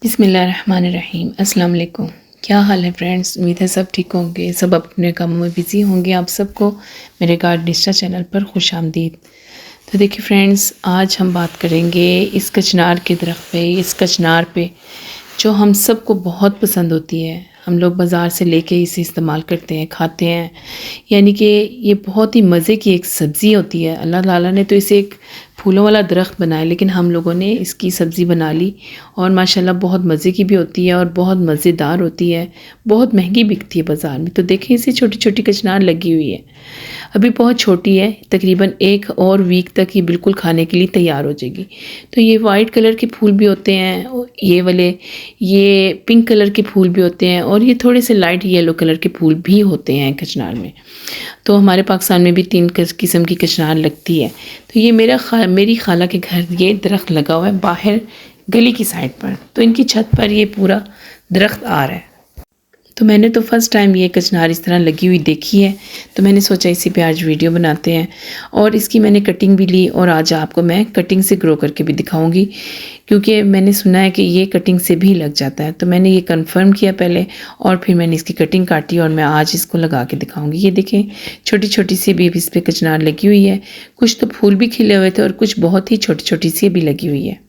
बिस्मिल्लाहिर्रहमानिर्रहीम। अस्सलाम वालेकुम। क्या हाल है फ्रेंड्स? उम्मीद है सब ठीक होंगे, सब अपने कामों में बिज़ी होंगे। आप सबको मेरे गार्डनिस्टा चैनल पर खुश आमदीद। तो देखिए फ्रेंड्स, आज हम बात करेंगे इस कचनार के दरख्त पे, इस कचनार पे जो हम सबको बहुत पसंद होती है। हम लोग बाज़ार से लेके इसे इस्तेमाल करते हैं, खाते हैं। यानी कि ये बहुत ही मज़े की एक सब्ज़ी होती है। अल्लाह ताला ने तो इसे एक फूलों वाला दरख्त बनाया, लेकिन हम लोगों ने इसकी सब्ज़ी बना ली और माशाल्लाह बहुत मज़े की भी होती है और बहुत मज़ेदार होती है। बहुत महंगी बिकती है बाज़ार में। तो देखें, इसे छोटी छोटी कचनार लगी हुई है। अभी बहुत छोटी है, तकरीबन 1 और वीक तक ये बिल्कुल खाने के लिए तैयार हो जाएगी। तो ये वाइट कलर के फूल भी होते हैं, ये वाले, ये पिंक कलर के फूल भी होते हैं और ये थोड़े से लाइट येलो कलर के फूल भी होते हैं कचनार में। तो हमारे पाकिस्तान में भी 3 किस्म की कचनार लगती है। तो ये मेरी खाला के घर ये दरख्त लगा हुआ है बाहर गली की साइड पर। तो इनकी छत पर ये पूरा दरख्त आ रहा है। तो मैंने तो फ़र्स्ट टाइम ये कचनार इस तरह लगी हुई देखी है। तो मैंने सोचा इसी पे आज वीडियो बनाते हैं और इसकी मैंने कटिंग भी ली और आज आपको मैं कटिंग से ग्रो करके भी दिखाऊंगी, क्योंकि मैंने सुना है कि ये कटिंग से भी लग जाता है। तो मैंने ये कंफर्म किया पहले और फिर मैंने इसकी कटिंग काटी और मैं आज इसको लगा के दिखाऊंगी। ये देखें, छोटी छोटी सी भी इस पर कचनार लगी हुई है। कुछ तो फूल भी खिले हुए थे और कुछ बहुत ही छोटी छोटी सी भी लगी हुई है।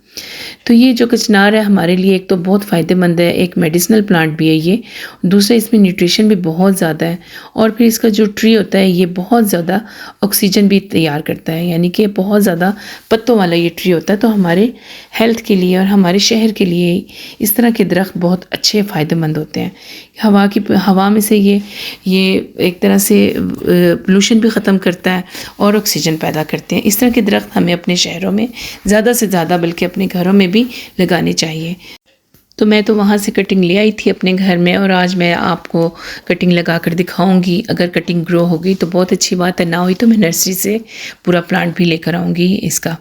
तो ये जो कचनार है हमारे लिए एक तो बहुत फ़ायदेमंद है, एक मेडिसिनल प्लांट भी है ये। दूसरा, इसमें न्यूट्रिशन भी बहुत ज़्यादा है और फिर इसका जो ट्री होता है ये बहुत ज़्यादा ऑक्सीजन भी तैयार करता है। यानी कि बहुत ज़्यादा पत्तों वाला ये ट्री होता है। तो हमारे हेल्थ के लिए और हमारे शहर के लिए इस तरह के दरख्त बहुत अच्छे फ़ायदेमंद होते हैं। हवा में से ये एक तरह से पोल्यूशन भी ख़त्म करता है और ऑक्सीजन पैदा करते हैं। इस तरह के दरख्त हमें अपने शहरों में ज़्यादा से ज़्यादा, बल्कि अपने घरों में भी लगाने चाहिए। तो मैं तो वहाँ से कटिंग ले आई थी अपने घर में और आज मैं आपको कटिंग लगा कर दिखाऊंगी। अगर कटिंग ग्रो हो गई तो बहुत अच्छी बात है, ना हुई तो मैं नर्सरी से पूरा प्लांट भी लेकर आऊँगी इसका।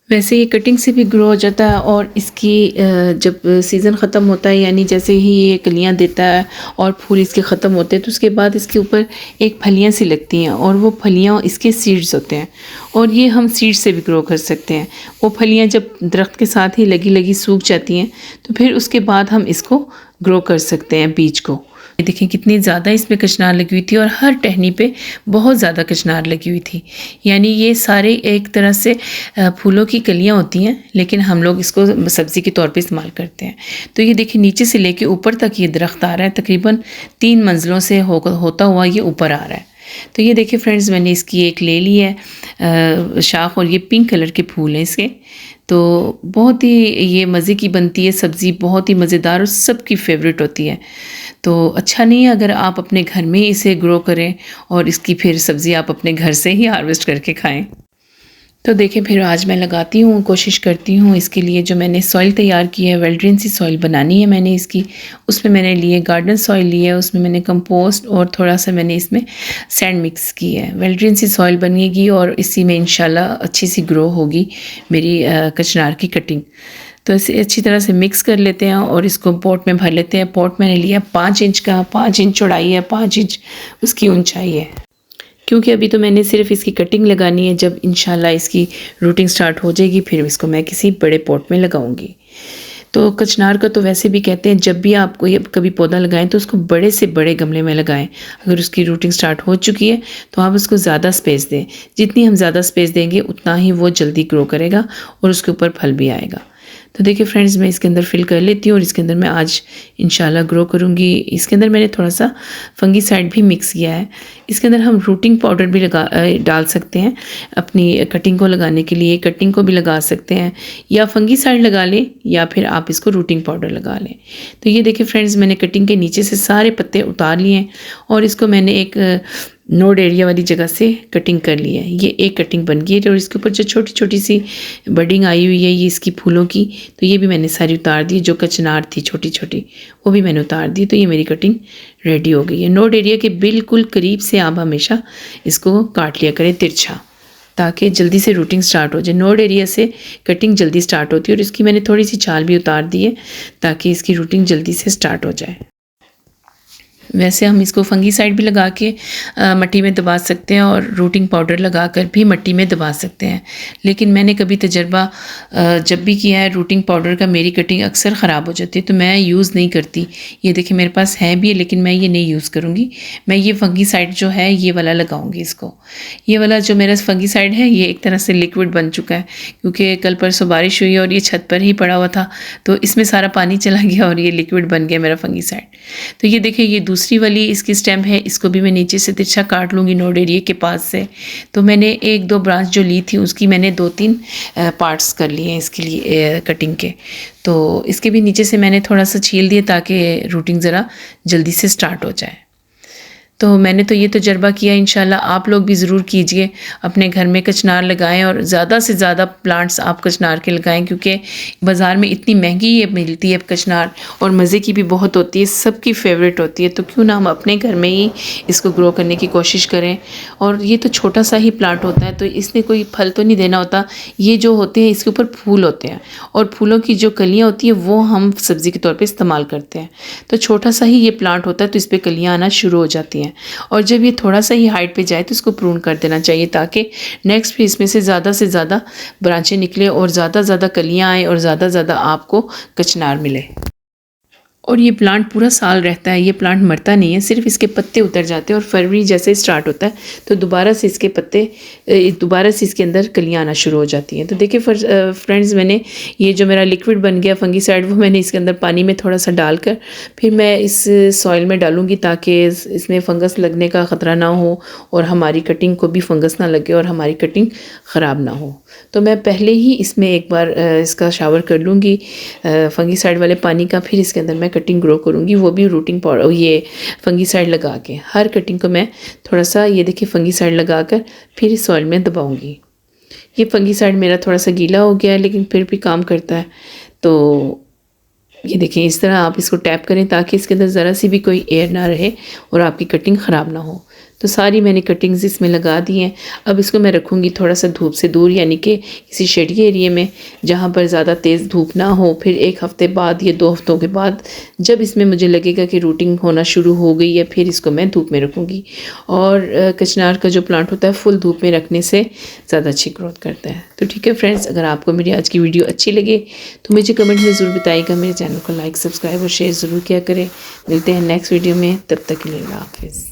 वैसे ये कटिंग से भी ग्रो हो जाता है और इसकी जब सीज़न ख़त्म होता है, यानी जैसे ही ये कलियाँ देता है और फूल इसके ख़त्म होते हैं, तो उसके बाद इसके ऊपर एक फलियाँ सी लगती हैं और वो फलियाँ इसके सीड्स होते हैं और ये हम सीड से भी ग्रो कर सकते हैं। वो फलियाँ जब दरख्त के साथ ही लगी लगी सूख जाती हैं तो फिर उसके बाद हम इसको ग्रो कर सकते हैं बीज को। देखें कितनी ज़्यादा इसमें कचनार लगी हुई थी और हर टहनी पे बहुत ज़्यादा कचनार लगी हुई थी। यानी ये सारे एक तरह से फूलों की कलियां होती हैं, लेकिन हम लोग इसको सब्ज़ी के तौर पे इस्तेमाल करते हैं। तो ये देखिए, नीचे से लेके ऊपर तक ये दरख्त आ रहा है, तकरीबन 3 मंजिलों से होता हुआ ये ऊपर आ रहा है। तो ये देखिए फ्रेंड्स, मैंने इसकी एक ले ली है शाख और ये पिंक कलर के फूल हैं इसके। तो बहुत ही ये मज़े की बनती है सब्ज़ी, बहुत ही मज़ेदार और सबकी फेवरेट होती है। तो अच्छा नहीं है अगर आप अपने घर में इसे ग्रो करें और इसकी फिर सब्ज़ी आप अपने घर से ही हार्वेस्ट करके खाएं। तो देखिए, फिर आज मैं लगाती हूँ, कोशिश करती हूँ। इसके लिए जो मैंने सॉइल तैयार की है, वेल ड्रेन सी सॉइल बनानी है मैंने इसकी। उसमें मैंने लिए गार्डन सॉइल ली है, उसमें मैंने कंपोस्ट और थोड़ा सा मैंने इसमें सैंड मिक्स की है। वेल ड्रेन सी सॉइल बनेगी और इसी में इंशाल्लाह अच्छी सी ग्रो होगी मेरी कचनार की कटिंग। तो इसे अच्छी तरह से मिक्स कर लेते हैं और इसको पॉट में भर लेते हैं। पॉट मैंने लिया 5 इंच का, 5 इंच चौड़ाई है, 5 इंच उसकी ऊंचाई है। क्योंकि अभी तो मैंने सिर्फ इसकी कटिंग लगानी है। जब इंशाल्लाह इसकी रूटिंग स्टार्ट हो जाएगी फिर इसको मैं किसी बड़े पॉट में लगाऊंगी। तो कचनार का तो वैसे भी कहते हैं, जब भी आप कोई कभी पौधा लगाएं तो उसको बड़े से बड़े गमले में लगाएं। अगर उसकी रूटिंग स्टार्ट हो चुकी है तो आप उसको ज़्यादा स्पेस दें। जितनी हम ज़्यादा स्पेस देंगे उतना ही वो जल्दी ग्रो करेगा और उसके ऊपर फल भी आएगा। तो देखिए फ्रेंड्स, मैं इसके अंदर फिल कर लेती हूँ और इसके अंदर मैं आज इंशाल्लाह ग्रो करूँगी। इसके अंदर मैंने थोड़ा सा फंगीसाइड भी मिक्स किया है। इसके अंदर हम रूटिंग पाउडर भी डाल सकते हैं अपनी कटिंग को लगाने के लिए। कटिंग को भी लगा सकते हैं या फंगीसाइड लगा लें या फिर आप इसको रूटिंग पाउडर लगा लें। तो ये देखिए फ्रेंड्स, मैंने कटिंग के नीचे से सारे पत्ते उतार लिए हैं और इसको मैंने एक नोड एरिया वाली जगह से कटिंग कर ली है। ये एक कटिंग बन गई है और इसके ऊपर जो छोटी छोटी सी बडिंग आई हुई है ये इसकी फूलों की, तो ये भी मैंने सारी उतार दी। जो कचनार थी छोटी छोटी वो भी मैंने उतार दी। तो ये मेरी कटिंग रेडी हो गई है। नोड एरिया के बिल्कुल करीब से आप हमेशा इसको काट लिया करें तिरछा, ताकि जल्दी से रूटिंग स्टार्ट हो जाए। नोड एरिया से कटिंग जल्दी स्टार्ट होती है और इसकी मैंने थोड़ी सी छाल भी उतार दी है ताकि इसकी रूटिंग जल्दी से स्टार्ट हो जाए। वैसे हम इसको फंगीसाइड भी लगा के मिट्टी में दबा सकते हैं और रूटिंग पाउडर लगा कर भी मिट्टी में दबा सकते हैं, लेकिन मैंने कभी तजर्बा जब भी किया है रूटिंग पाउडर का, मेरी कटिंग अक्सर ख़राब हो जाती है, तो मैं यूज़ नहीं करती। ये देखिए मेरे पास है भी, लेकिन मैं ये नहीं यूज़ करूँगी। मैं ये फंगीसाइड जो है ये वाला लगाऊँगी इसको। ये वाला जो मेरा फंगीसाइड है ये एक तरह से लिक्विड बन चुका है, क्योंकि कल परसों बारिश हुई और ये छत पर ही पड़ा हुआ था, तो इसमें सारा पानी चला गया और ये लिक्विड बन गया मेरा फंगीसाइड। तो ये देखिए ये दूसरी वाली इसकी स्टेम है, इसको भी मैं नीचे से तिरछा काट लूँगी नोड एरिया के पास से। तो मैंने 1-2 ब्रांच जो ली थी उसकी मैंने 2-3 पार्ट्स कर लिए हैं इसके लिए कटिंग के। तो इसके भी नीचे से मैंने थोड़ा सा छील दिया ताकि रूटिंग ज़रा जल्दी से स्टार्ट हो जाए। तो मैंने तो ये तजर्बा किया, इंशाल्लाह आप लोग भी ज़रूर कीजिए, अपने घर में कचनार लगाएं और ज़्यादा से ज़्यादा प्लांट्स आप कचनार के लगाएं, क्योंकि बाज़ार में इतनी महंगी ये मिलती है कचनार और मज़े की भी बहुत होती है, सबकी फेवरेट होती है। तो क्यों ना हम अपने घर में ही इसको ग्रो करने की कोशिश करें। और ये तो छोटा सा ही प्लांट होता है, तो इसने कोई फल तो नहीं देना होता। ये जो होते हैं इसके ऊपर फूल होते हैं और फूलों की जो कलियाँ होती हैं वो हम सब्ज़ी के तौर पर इस्तेमाल करते हैं। तो छोटा सा ही ये प्लांट होता है, तो इस पर कलियाँ आना शुरू हो जाती हैं। और जब ये थोड़ा सा ही हाइट पे जाए तो इसको प्रून कर देना चाहिए, ताकि नेक्स्ट भी इसमें से ज़्यादा ब्रांचें निकले और ज़्यादा कलियाँ आए और ज़्यादा आपको कचनार मिले। और ये प्लांट पूरा साल रहता है, ये प्लांट मरता नहीं है, सिर्फ इसके पत्ते उतर जाते हैं और फरवरी जैसे स्टार्ट होता है तो दोबारा से इसके पत्ते दोबारा से इसके अंदर कलियाँ आना शुरू हो जाती हैं। तो देखिए फ्रेंड्स, मैंने ये जो मेरा लिक्विड बन गया फंगीसाइड वो मैंने इसके अंदर पानी में थोड़ा सा डालकर फिर मैं इस सॉइल में डालूँगी, ताकि इसमें फंगस लगने का ख़तरा ना हो और हमारी कटिंग को भी फंगस ना लगे और हमारी कटिंग ख़राब ना हो। तो मैं पहले ही इसमें एक बार इसका शावर कर लूँगी फंगीसाइड वाले पानी का, फिर इसके अंदर मैं कटिंग ग्रो करूँगी, वो भी रूटिंग पाउडर ये फंगीसाइड लगा के। हर कटिंग को मैं थोड़ा सा ये देखिए फंगीसाइड लगा कर फिर इस सॉइल में दबाऊँगी। ये फंगीसाइड मेरा थोड़ा सा गीला हो गया है, लेकिन फिर भी काम करता है। तो ये देखिए इस तरह आप इसको टैप करें ताकि इसके अंदर ज़रा सी भी कोई एयर ना रहे और आपकी कटिंग ख़राब ना हो। तो सारी मैंने कटिंग्स इसमें लगा दी हैं। अब इसको मैं रखूँगी थोड़ा सा धूप से दूर, यानी कि किसी शेडी एरिया में जहाँ पर ज़्यादा तेज़ धूप ना हो। फिर 1 हफ़्ते बाद या 2 हफ़्तों के बाद जब इसमें मुझे लगेगा कि रूटिंग होना शुरू हो गई है, फिर इसको मैं धूप में रखूँगी। और कचनार का जो प्लांट होता है फुल धूप में रखने से ज़्यादा अच्छी ग्रोथ करता है। तो ठीक है फ्रेंड्स, अगर आपको मेरी आज की वीडियो अच्छी लगे तो मुझे कमेंट में ज़रूर बताइएगा। मेरे चैनल को लाइक, सब्सक्राइब और शेयर ज़रूर किया करें। मिलते हैं नेक्स्ट वीडियो में, तब तक के लिए अल्लाह हाफ़िज़।